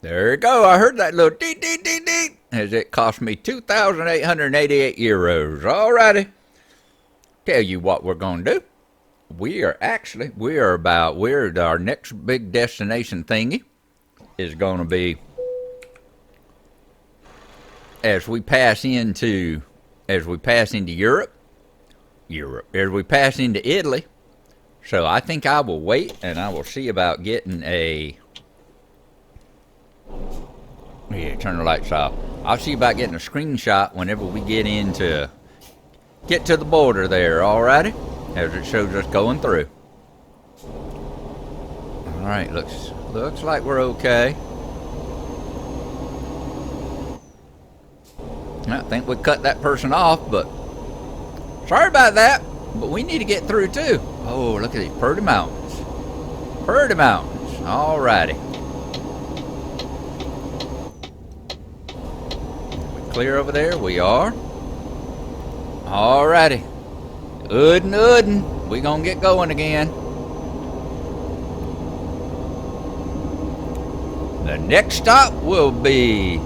There you go. I heard that little dee dee dee dee as it cost me 2,888 euros. Alrighty. Tell you what we're going to do. Our next big destination thingy is going to be as we pass into Europe, as we pass into Italy. So I think I will wait and I will see about getting turn the lights off. I'll see about getting a screenshot whenever we get to the border there, alrighty? As it shows us going through. Alright, looks like we're okay. I think we cut that person off, but sorry about that. But we need to get through too. Oh, look at these pretty mountains. Pretty mountains. Alrighty. We clear over there? We are. Alrighty. Udden. We gonna get going again. The next stop will be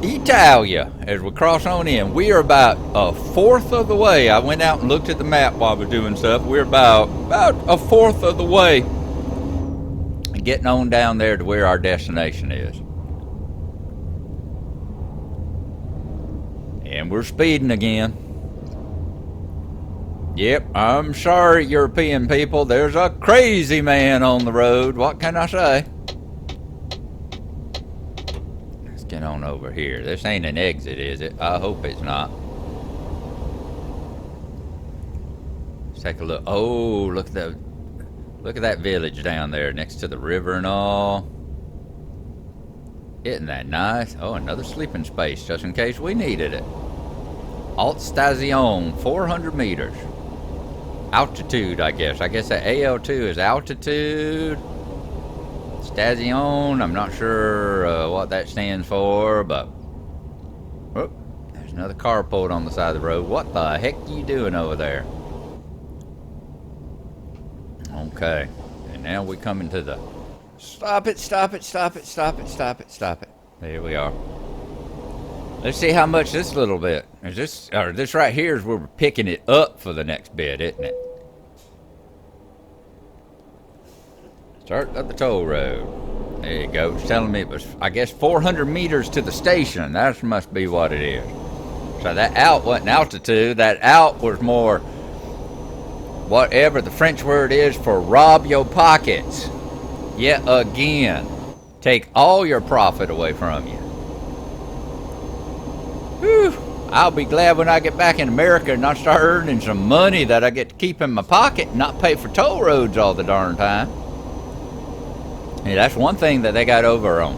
Italia as we cross on in. We are about a fourth of the way. I went out and looked at the map while I was doing stuff. We're about a fourth of the way getting on down there to where our destination is. And we're speeding again. Yep, I'm sorry, European people. There's a crazy man on the road. What can I say? Get on over here. This ain't an exit, is it? I hope it's not. Let's take a look. Oh, look at that village down there next to the river and all. Isn't that nice? Oh, another sleeping space just in case we needed it. Alt station, 400 meters. Altitude, I guess. I guess that AL2 is altitude. Station, I'm not sure what that stands for, but oh, there's another car pulled on the side of the road. What the heck are you doing over there? Okay, and now we come into the stop it. There we are. Let's see how much this little bit is. This right here is where we're picking it up for the next bit, isn't it? Start up the toll road. There you go. It's telling me it was, I guess, 400 meters to the station. That must be what it is. So that out wasn't altitude. That out was more whatever the French word is for rob your pockets. Yet again, take all your profit away from you. Whew. I'll be glad when I get back in America and I start earning some money that I get to keep in my pocket and not pay for toll roads all the darn time. Yeah, that's one thing that they got over on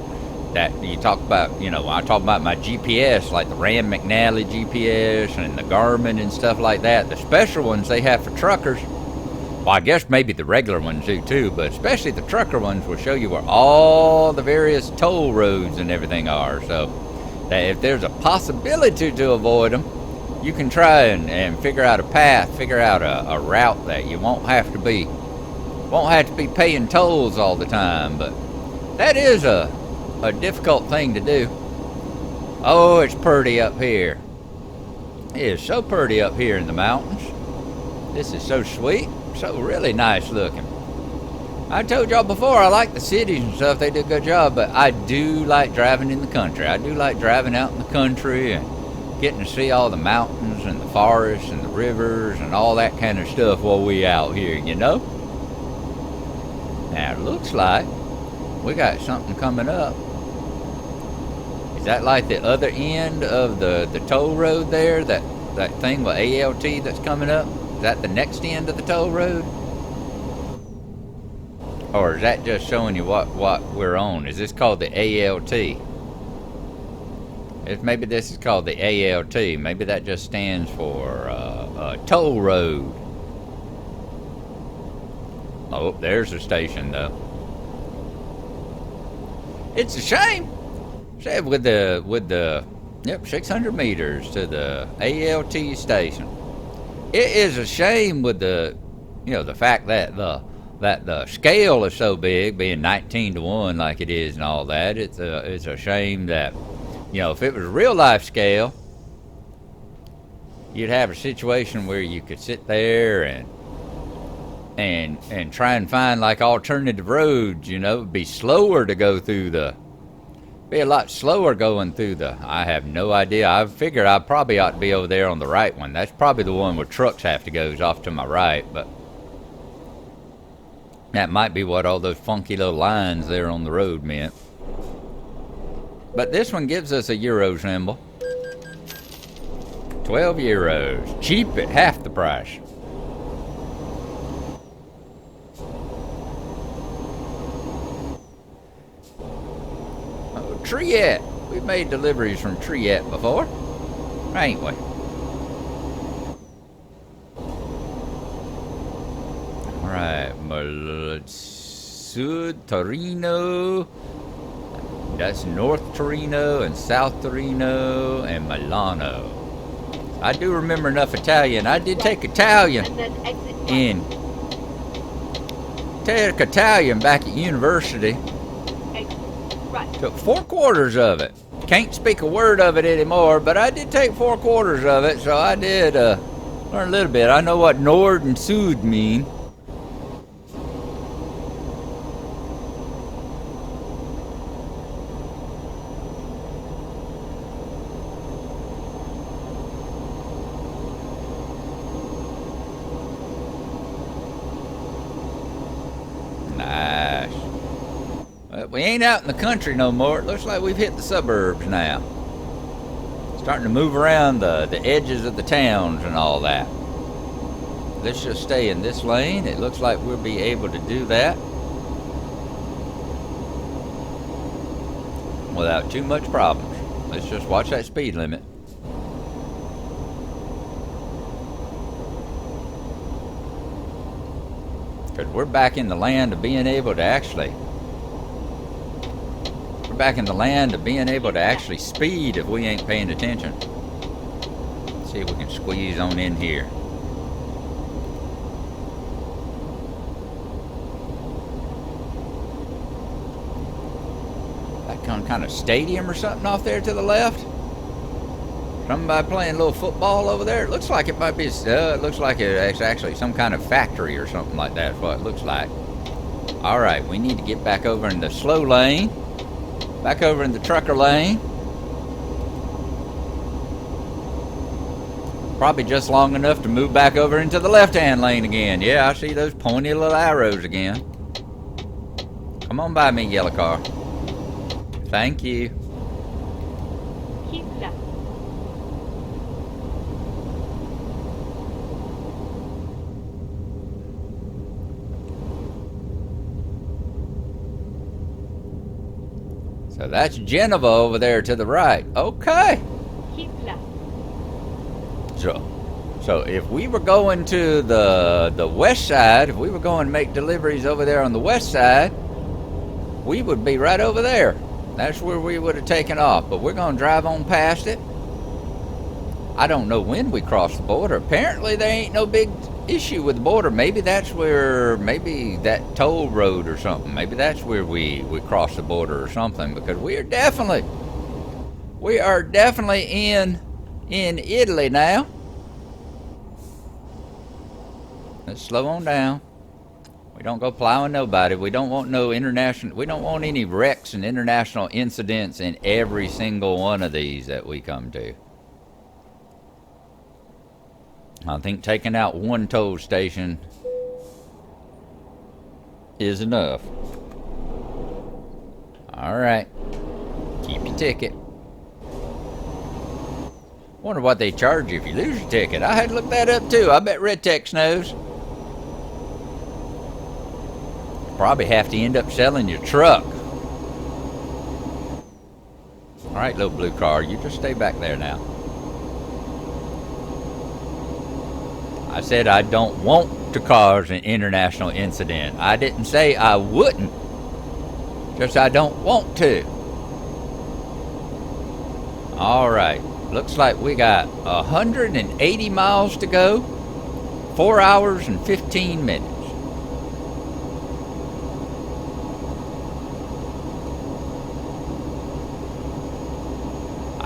that you talk about, when I talk about my GPS, like the Rand McNally GPS and the Garmin and stuff like that, the special ones they have for truckers. Well, I guess maybe the regular ones do too, but especially the trucker ones will show you where all the various toll roads and everything are. So that if there's a possibility to avoid them, you can try and figure out a path, figure out a route that you won't have to be paying tolls all the time. But that is a difficult thing to do. Oh, it's pretty up here. It is so pretty up here in the mountains. This is so sweet, so really nice looking. I told y'all before, I like the cities and stuff, they do a good job, but I do like driving in the country. I do like driving out in the country and getting to see all the mountains and the forests and the rivers and all that kind of stuff while we out here, Now, it looks like we got something coming up. Is that like the other end of the toll road there? That thing with ALT that's coming up? Is that the next end of the toll road? Or is that just showing you what we're on? Is this called the ALT? Maybe this is called the ALT. Maybe that just stands for toll road. Oh, there's the station though. It's a shame. Said with the 600 meters to the ALT station. It is a shame with the fact that the that the scale is so big, being 19-to-1 like it is and all that. It's a shame that, you know, if it was a real life scale, you'd have a situation where you could sit there and try and find like alternative roads. You know, it'd be slower to go through be a lot slower going through I have no idea. I figured I probably ought to be over there on the right one. That's probably the one where trucks have to go, is off to my right, but that might be what all those funky little lines there on the road meant. But this one gives us a euro symbol. 12 euros. Cheap at half the price. Oh, Triette. We've made deliveries from Triette before, ain't we? Alright, Sud Torino. That's North Torino and South Torino and Milano. I do remember enough Italian. I did take Italian back at university. Took 4 quarters of it. Can't speak a word of it anymore, but I did take 4 quarters of it, so I did learn a little bit. I know what Nord and Sud mean. We ain't out in the country no more. It looks like we've hit the suburbs now. Starting to move around the edges of the towns and all that. Let's just stay in this lane. It looks like we'll be able to do that without too much problems. Let's just watch that speed limit. Because we're back in the land of being able to actually speed if we ain't paying attention. Let's see if we can squeeze on in here. That kind of stadium or something off there to the left. Somebody playing a little football over there. It looks like it might be. It looks like it's actually some kind of factory or something like that. That's what it looks like. All right, we need to get back over in the slow lane. Back over in the trucker lane. Probably just long enough to move back over into the left-hand lane again. Yeah, I see those pointy little arrows again. Come on by me, yellow car. Thank you. Keep left. So that's Geneva over there to the right. Okay. Keep left. So if we were going to the west side, if we were going to make deliveries over there on the west side, we would be right over there. That's where we would have taken off. But we're going to drive on past it. I don't know when we cross the border. Apparently there ain't no big issue with the border. Maybe that's where, maybe that toll road or something. Maybe that's where we cross the border or something. Because we are definitely in Italy now. Let's slow on down. We don't go plowing nobody. We don't want no international. We don't want any wrecks and international incidents in every single one of these that we come to. I think taking out one toll station is enough. All right, keep your ticket. Wonder what they charge you if you lose your ticket. I had to look that up too. I bet Red Tex knows. Probably have to end up selling your truck. All right, little blue car, you just stay back there now. I said I don't want to cause an international incident. I didn't say I wouldn't. Just I don't want to. All right. Looks like we got 180 miles to go. 4 hours and 15 minutes.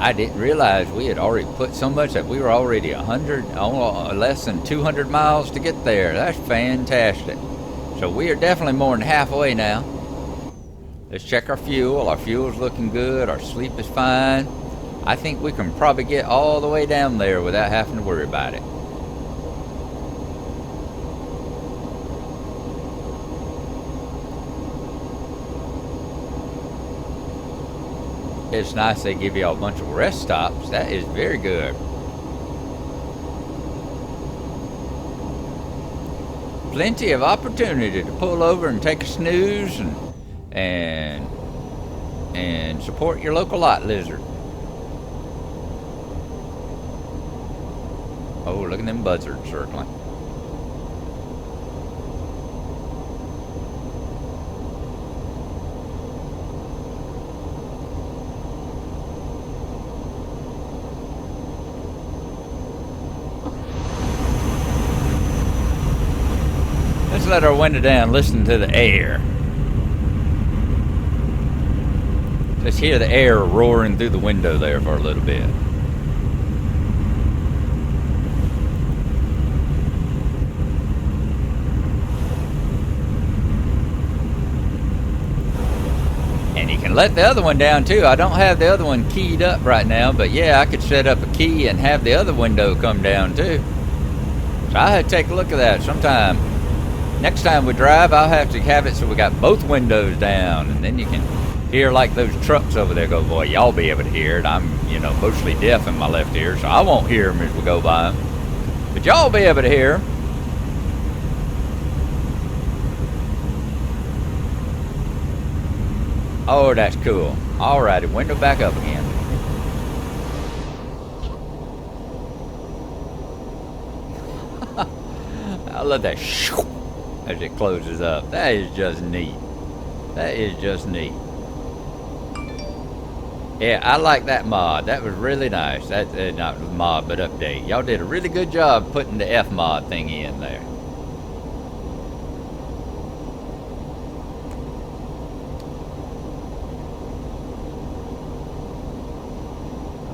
I didn't realize we had already put so much that we were already 100, less than 200 miles to get there. That's fantastic. So we are definitely more than halfway now. Let's check our fuel. Our fuel's looking good. Our sleep is fine. I think we can probably get all the way down there without having to worry about it. It's nice they give you a bunch of rest stops. That is very good. Plenty of opportunity to pull over and take a snooze and support your local lot lizard. Oh, look at them buzzards circling. Let's let our window down, listen to the air. Let's hear the air roaring through the window there for a little bit. And you can let the other one down too. I don't have the other one keyed up right now, but yeah, I could set up a key and have the other window come down too. So I had to take a look at that sometime. Next time we drive, I'll have to have it so we got both windows down, and then you can hear like those trucks over there go. Boy, y'all be able to hear it. I'm, mostly deaf in my left ear, so I won't hear them as we go by them. But y'all be able to hear them. Oh, that's cool. Alrighty, window back up again. I love that shoo as it closes up. That is just neat. That is just neat. Yeah, I like that mod. That was really nice. That not mod, but update. Y'all did a really good job putting the F mod thing in there.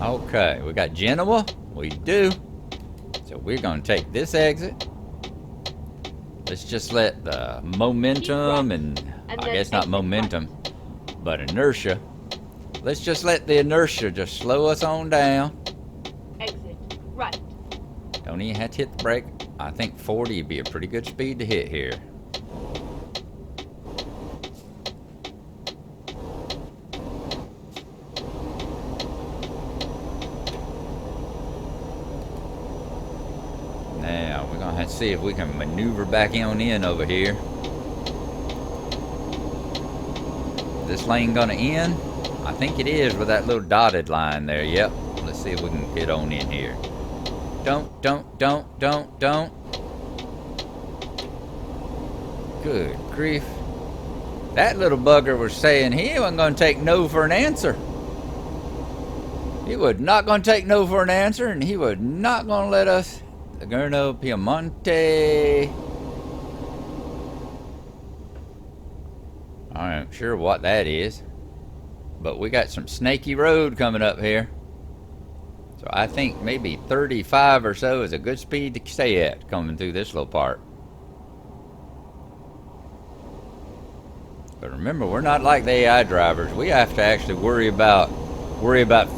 Okay, we got Genoa. We do. So we're going to take this exit. Let's just let the momentum and I guess not momentum, but inertia. Let's just let the inertia just slow us on down. Exit right. Don't even have to hit the brake. I think 40 would be a pretty good speed to hit here. Now we're gonna have to see if we can maneuver back on in over here. This lane gonna end? I think it is with that little dotted line there. Yep. Let's see if we can get on in here. Don't. Good grief. That little bugger was saying he wasn't going to take no for an answer. He was not going to take no for an answer, and he was not going to let us. Livorno, Piemonte. I ain't sure what that is, but we got some snaky road coming up here. So I think maybe 35 or so is a good speed to stay at coming through this little part. But remember, we're not like the AI drivers. We have to actually worry about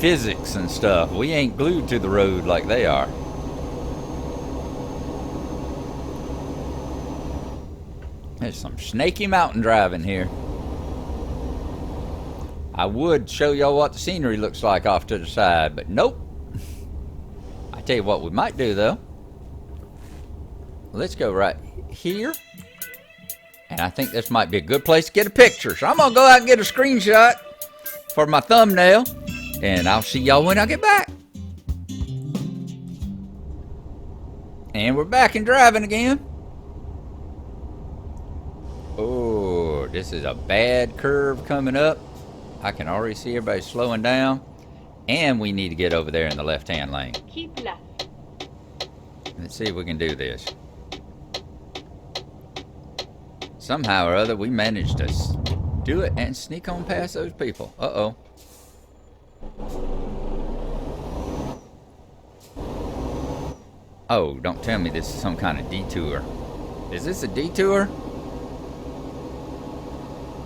physics and stuff. We ain't glued to the road like they are. There's some snaky mountain driving here. I would show y'all what the scenery looks like off to the side, but nope. I tell you what we might do though. Let's go right here. And I think this might be a good place to get a picture. So I'm gonna go out and get a screenshot for my thumbnail. And I'll see y'all when I get back. And we're back and driving again. Oh, this is a bad curve coming up. I can already see everybody slowing down. And we need to get over there in the left-hand lane. Keep left. Let's see if we can do this. Somehow or other, we managed to do it and sneak on past those people. Uh-oh. Oh, don't tell me this is some kind of detour. Is this a detour?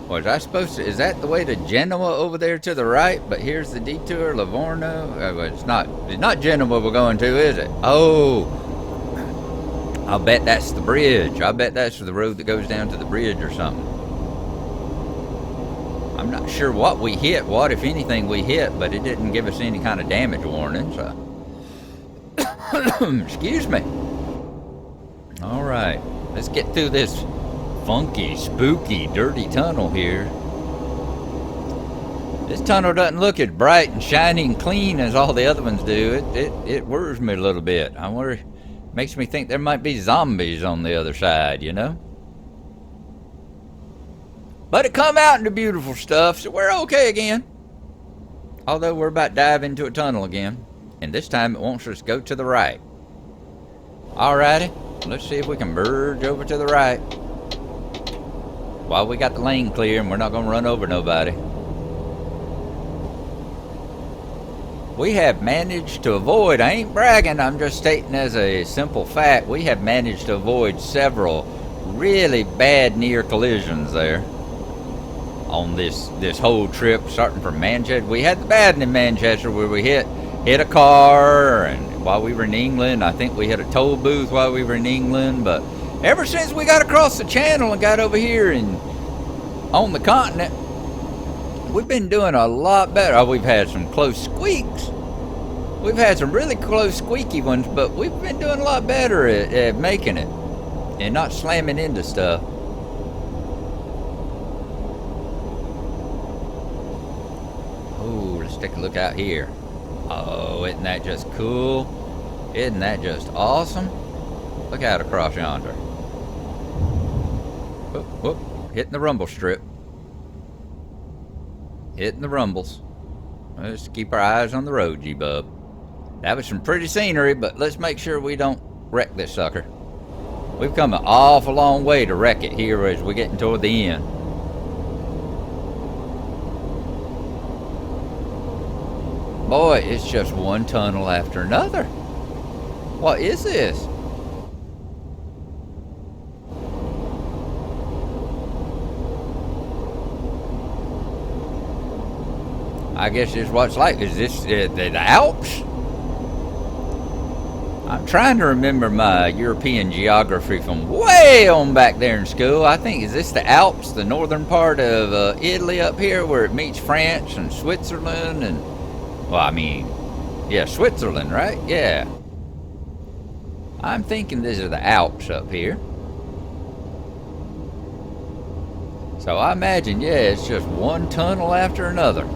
Was I supposed to? Is that the way to Genoa over there to the right? But here's the detour, Livorno. It's not. It's not Genoa we're going to, is it? Oh, I'll bet that's the bridge. I bet that's the road that goes down to the bridge or something. I'm not sure what we hit, what if anything we hit, but it didn't give us any kind of damage warning. So, excuse me. All right, let's get through this funky, spooky, dirty tunnel here. This tunnel doesn't look as bright and shiny and clean as all the other ones do. It worries me a little bit. I wonder, makes me think there might be zombies on the other side, you know? But it come out into beautiful stuff, so we're okay again. Although we're about to dive into a tunnel again. And this time it wants us to go to the right. Alrighty, let's see if we can merge over to the right. While we got the lane clear and we're not going to run over nobody. We have managed to avoid, I ain't bragging, I'm just stating as a simple fact, we have managed to avoid several really bad near collisions there. On this whole trip, starting from Manchester. We had the bad one in Manchester where we hit a car, and while we were in England, I think we hit a toll booth while we were in England. But ever since we got across the channel and got over here and on the continent, we've been doing a lot better. Oh, we've had some close squeaks. We've had some really close squeaky ones, but we've been doing a lot better at making it and not slamming into stuff. Take a look out here. Oh, isn't that just cool? Isn't that just awesome? Look out across yonder. Whoop, whoop. Hitting the rumble strip. Hitting the rumbles. Let's keep our eyes on the road, G-Bub. That was some pretty scenery, but let's make sure we don't wreck this sucker. We've come an awful long way to wreck it here as we're getting toward the end. Boy, it's just one tunnel after another. What is this? I guess it's what it's like. Is this the Alps? I'm trying to remember my European geography from way on back there in school. I think, is this the Alps, the northern part of Italy up here where it meets France and Switzerland and... Well, I mean, yeah, Switzerland, right? Yeah. I'm thinking these are the Alps up here. So I imagine, yeah, it's just one tunnel after another.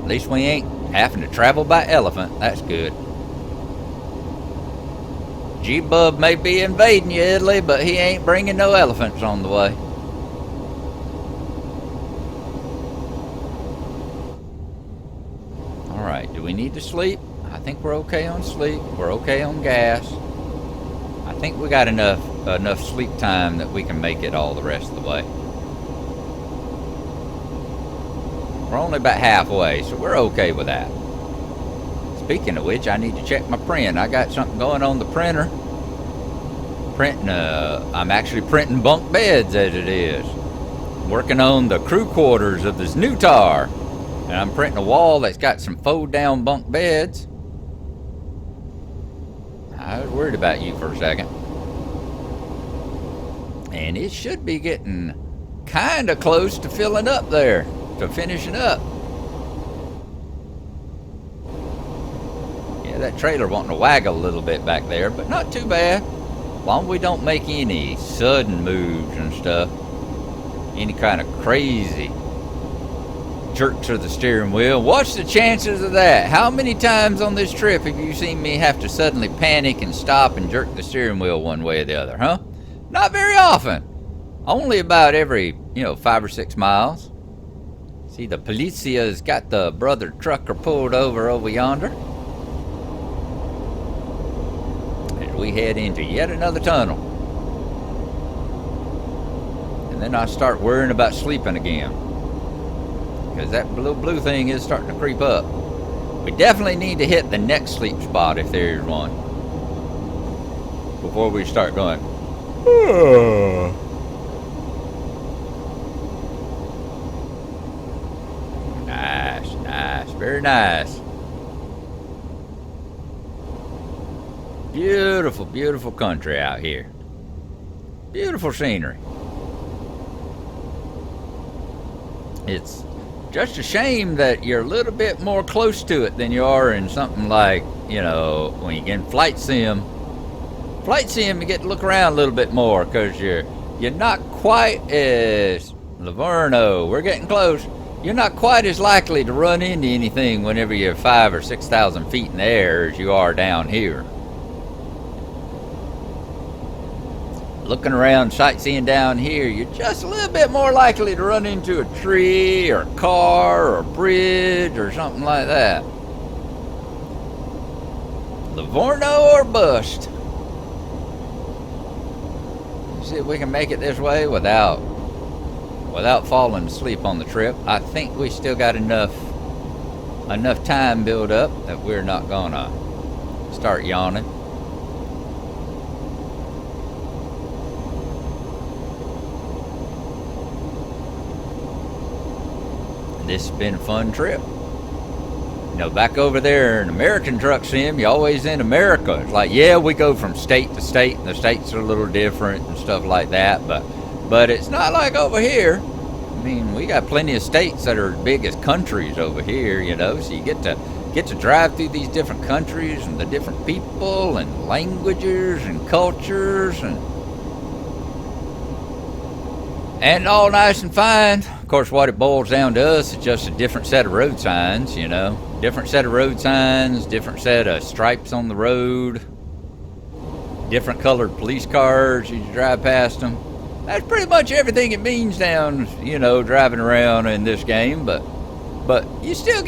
At least we ain't having to travel by elephant. That's good. G-Bub may be invading you, Italy, but he ain't bringing no elephants on the way. Alright, do we need to sleep? I think we're okay on sleep. We're okay on gas. I think we got enough sleep time that we can make it all the rest of the way. We're only about halfway, so we're okay with that. Speaking of which, I need to check my print. I got something going on the printer. I'm actually printing bunk beds as it is. Working on the crew quarters of this new tar. And I'm printing a wall that's got some fold down bunk beds. I was worried about you for a second. And it should be getting kind of close to filling up there. To finishing up. Yeah, that trailer wanting to waggle a little bit back there, but not too bad. As long as we don't make any sudden moves and stuff. Any kind of crazy jerks of the steering wheel. What's the chances of that? How many times on this trip have you seen me have to suddenly panic and stop and jerk the steering wheel one way or the other, huh? Not very often. Only about every, 5 or 6 miles. See, the Policia's got the brother trucker pulled over yonder. As we head into yet another tunnel. And then I start worrying about sleeping again. because that little blue thing is starting to creep up. We definitely need to hit the next sleep spot if there's one before we start going. Nice, nice, very nice. Beautiful, beautiful country out here. Beautiful scenery. It's just a shame that you're a little bit more close to it than you are in something like, you know, when you get in flight sim. Flight sim, you get to look around a little bit more because you're not quite as Livorno. We're getting close. You're not quite as likely to run into anything whenever you're 5,000 or 6,000 feet in the air as you are down here. Looking around, sightseeing down here, you're just a little bit more likely to run into a tree or a car or a bridge or something like that. Livorno or bust. See if we can make it this way without falling asleep on the trip. I think we still got enough time built up that we're not gonna start yawning. This has been a fun trip. You know, back over there in American Truck Sim, you're always in America. It's like, yeah, we go from state to state, and the states are a little different and stuff like that, but it's not like over here. I mean, we got plenty of states that are as big as countries over here, you know, so you get to drive through these different countries and the different people and languages and cultures and all nice and fine. Of course, what it boils down to us is just a different set of road signs, you know. Different set of road signs, different set of stripes on the road, different colored police cars as you drive past them. That's pretty much everything it means down, you know, driving around in this game. But you still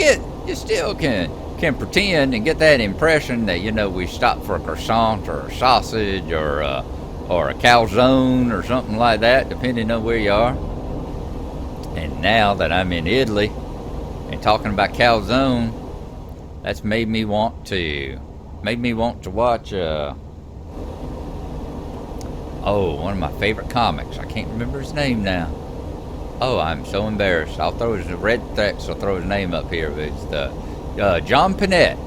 can pretend and get that impression that, you know, we stopped for a croissant or a sausage or a calzone or something like that, depending on where you are. And now that I'm in Italy and talking about calzone, that's made me want to watch one of my favorite comics. I can't remember his name now. Oh, I'm so embarrassed. I'll throw his red text. I'll throw his name up here. But it's the John Panette.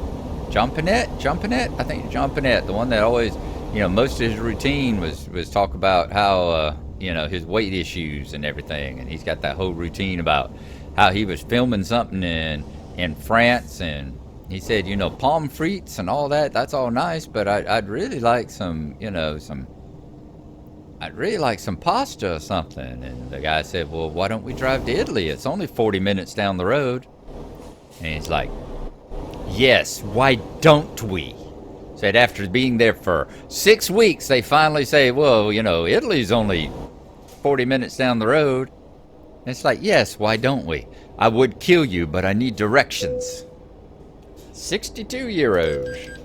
John Panette. I think John Panette, the one that always, you know, most of his routine was talk about how you know, his weight issues and everything, and he's got that whole routine about how he was filming something in France, and he said, you know, palm frites and all that, that's all nice, but I'd really like some, you know, I'd really like some pasta or something. And the guy said, well, why don't we drive to Italy? It's only 40 minutes down the road. And he's like, yes, why don't we? Said after being there for 6 weeks, they finally say, well, you know, Italy's only 40 minutes down the road. And it's like, yes, why don't we? I would kill you, but I need directions. 62 euros.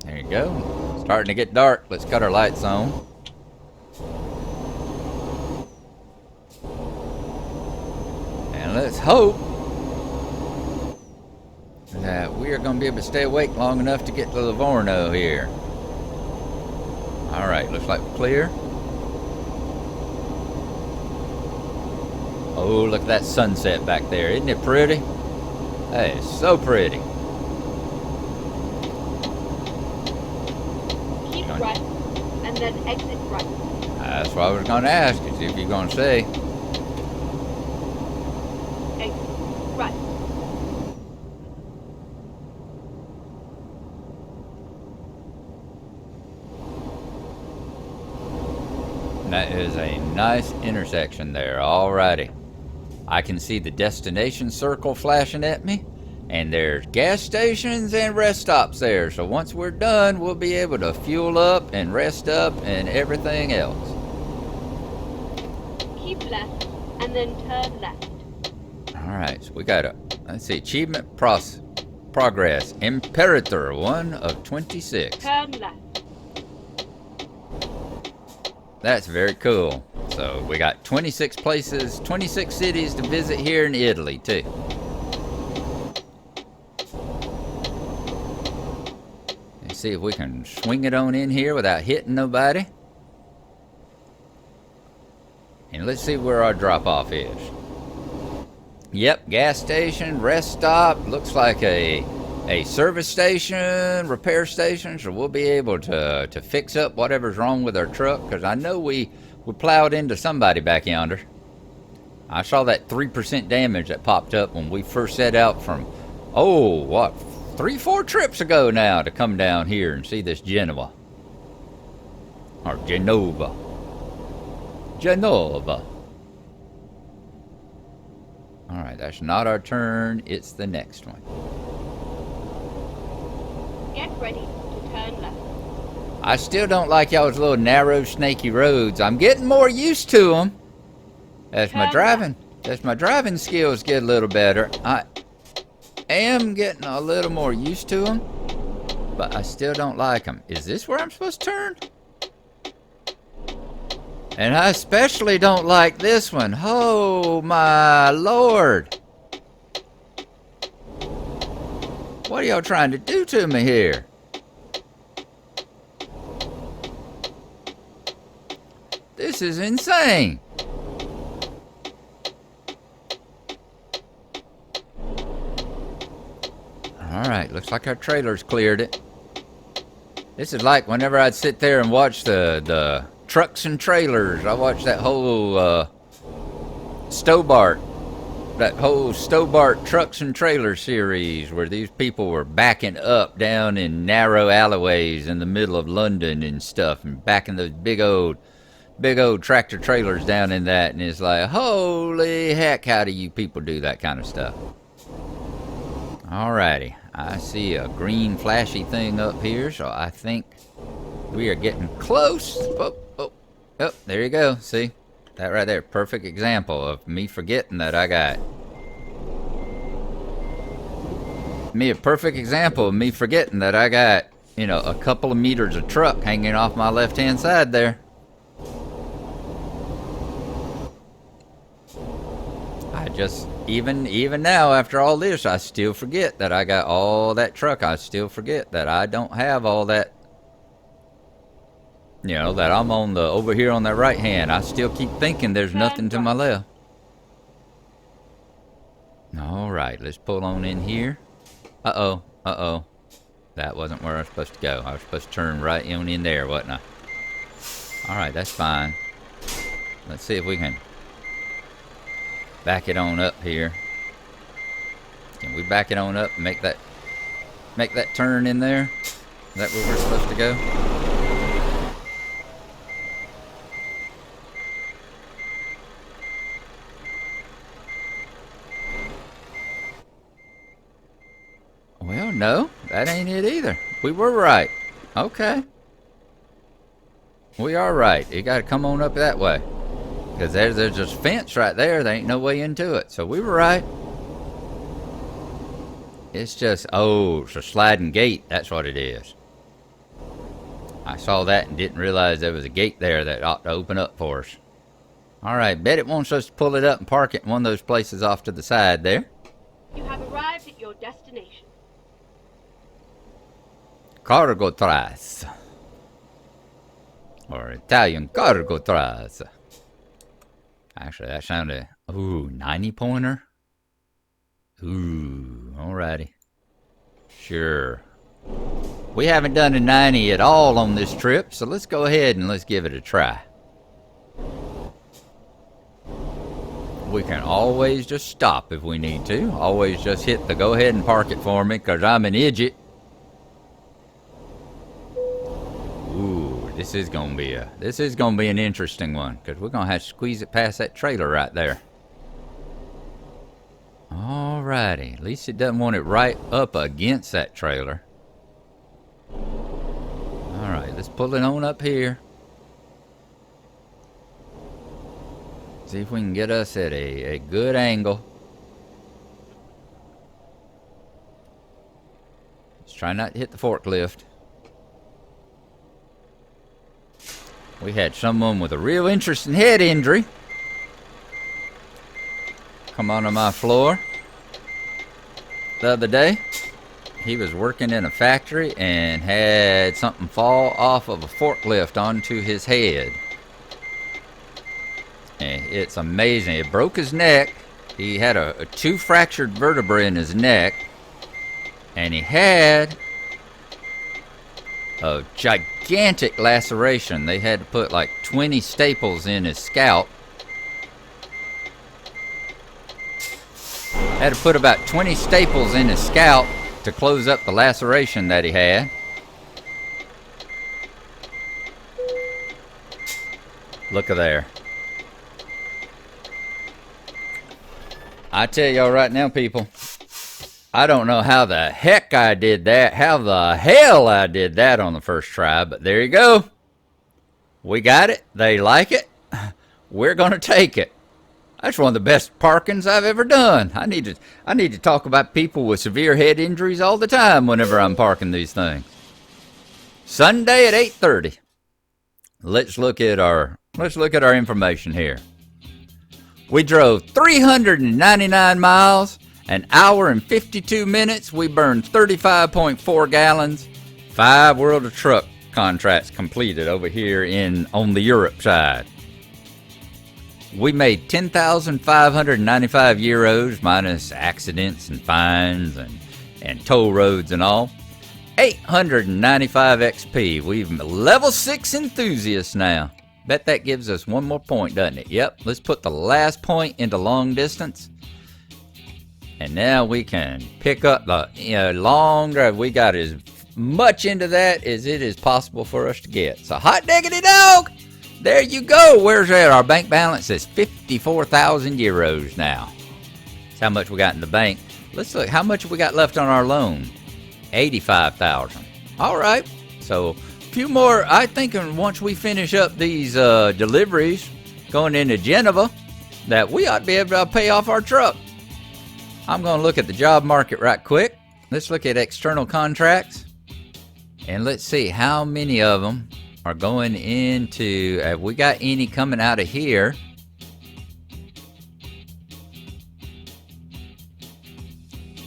There you go. Starting to get dark. Let's cut our lights on. And let's hope that we are going to be able to stay awake long enough to get to Livorno here. Alright, looks like we're clear. Oh, look at that sunset back there. Isn't it pretty? That is so pretty. Keep right, and then exit right. That's what I was going to ask, is if you're going to say. Exit right. That is a nice intersection there. Alrighty. I can see the destination circle flashing at me, and there's gas stations and rest stops there. So once we're done, we'll be able to fuel up and rest up and everything else. Keep left, and then turn left. Alright, so we got let's see, achievement progress. Imperator, 1 of 26. Turn left. That's very cool. So we got 26 places, 26 cities to visit here in Italy, too. Let's see if we can swing it on in here without hitting nobody. And let's see where our drop-off is. Yep, gas station, rest stop. Looks like a service station, repair station. So we'll be able to fix up whatever's wrong with our truck. Because I know we plowed into somebody back yonder. I saw that 3% damage that popped up when we first set out from, 3-4 trips ago now to come down here and see this Genova. Or Genova. Alright, that's not our turn, it's the next one. Get ready to turn left. I still don't like y'all's little narrow, snaky roads. I'm getting more used to them. As my driving skills get a little better, I am getting a little more used to them. But I still don't like them. Is this where I'm supposed to turn? And I especially don't like this one. Oh my lord. What are y'all trying to do to me here? This is insane. Alright, looks like our trailer's cleared it. This is like whenever I'd sit there and watch the trucks and trailers. I watched that whole Stobart trucks and trailer series where these people were backing up down in narrow alleyways in the middle of London and stuff, and backing those big old tractor trailers down in that, and it's like, holy heck, how do you people do that kind of stuff? Alrighty, I see a green flashy thing up here, so I think we are getting close. Oh, there you go. See? That right there. Perfect example of me forgetting that I got... a perfect example of me forgetting that I got, you know, a couple of meters of truck hanging off my left-hand side there. I just... Even now, after all this, I still forget that I got all that truck. I still forget that I don't have all that... You know, that I'm on the over here on that right hand. I still keep thinking there's nothing to my left. Alright, let's pull on in here. Uh-oh. That wasn't where I was supposed to go. I was supposed to turn right in there, wasn't I? Alright, that's fine. Let's see if we can back it on up here. Can we back it on up and make that turn in there? Is that where we're supposed to go? Well, no, that ain't it either. We were right. Okay. We are right. You gotta come on up that way. Because there's just a fence right there. There ain't no way into it. So we were right. It's just, it's a sliding gate. That's what it is. I saw that and didn't realize there was a gate there that ought to open up for us. Alright, bet it wants us to pull it up and park it in one of those places off to the side there. You have arrived at your destination. Cargo Trace. Or Italian Cargo Trace. Actually, that sounded... 90-pointer? Alrighty. Sure. We haven't done a 90 at all on this trip, so let's go ahead and let's give it a try. We can always just stop if we need to. Always just hit the go ahead and park it for me, because I'm an idiot. This is gonna be an interesting one, because we're gonna have to squeeze it past that trailer right there. Alrighty, at least it doesn't want it right up against that trailer. Alright, let's pull it on up here. See if we can get us at a good angle. Let's try not to hit the forklift. We had someone with a real interesting head injury come onto my floor the other day. He was working in a factory and had something fall off of a forklift onto his head. And it's amazing. It broke his neck. He had a 2 fractured vertebrae in his neck. And he had a gigantic laceration. They had to put like 20 staples in his scalp. Had to put about 20 staples in his scalp to close up the laceration that he had. Look at there. I tell y'all right now, people, I don't know how the heck I did that, how the hell I did that on the first try, but there you go. We got it. They like it. We're going to take it. That's one of the best parkings I've ever done. I need to talk about people with severe head injuries all the time whenever I'm parking these things. Sunday at 8:30. Let's look at our information here. We drove 399 miles, an hour and 52 minutes. We burned 35.4 gallons. 5 World of Truck contracts completed over here on the Europe side. We made 10,595 euros minus accidents and fines and toll roads and all. 895 XP. We've level 6 enthusiasts now. Bet that gives us one more point, doesn't it? Yep. Let's put the last point into long distance. And now we can pick up the long drive. We got as much into that as it is possible for us to get. So hot diggity dog. There you go. Where's that? Our bank balance is 54,000 euros now. That's how much we got in the bank. Let's look. How much we got left on our loan? 85,000. All right. So a few more. I think once we finish up these deliveries going into Geneva, that we ought to be able to pay off our truck. I'm going to look at the job market right quick. Let's look at external contracts. And let's see how many of them are going into, have we got any coming out of here?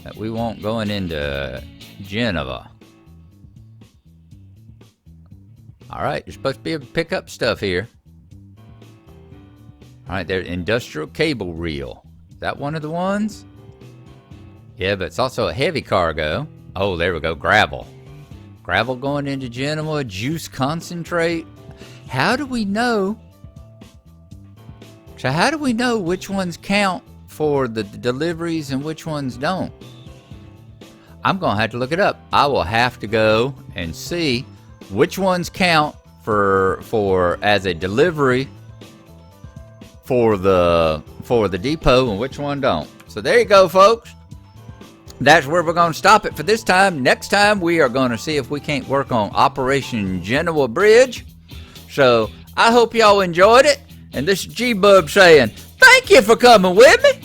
That we won't going into Geneva. All right, you're supposed to be able to pick up stuff here. All right, there's industrial cable reel. Is that one of the ones? Yeah, but it's also a heavy cargo. Oh, there we go, gravel. Gravel going into Genoa, juice concentrate. How do we know? So how do we know which ones count for the deliveries and which ones don't? I'm going to have to look it up. I will have to go and see which ones count for as a delivery for the depot and which one don't. So there you go, folks. That's where we're going to stop it for this time. Next time, we are going to see if we can't work on Operation Genoa Bridge. So I hope y'all enjoyed it. And this is G-Bub saying, thank you for coming with me.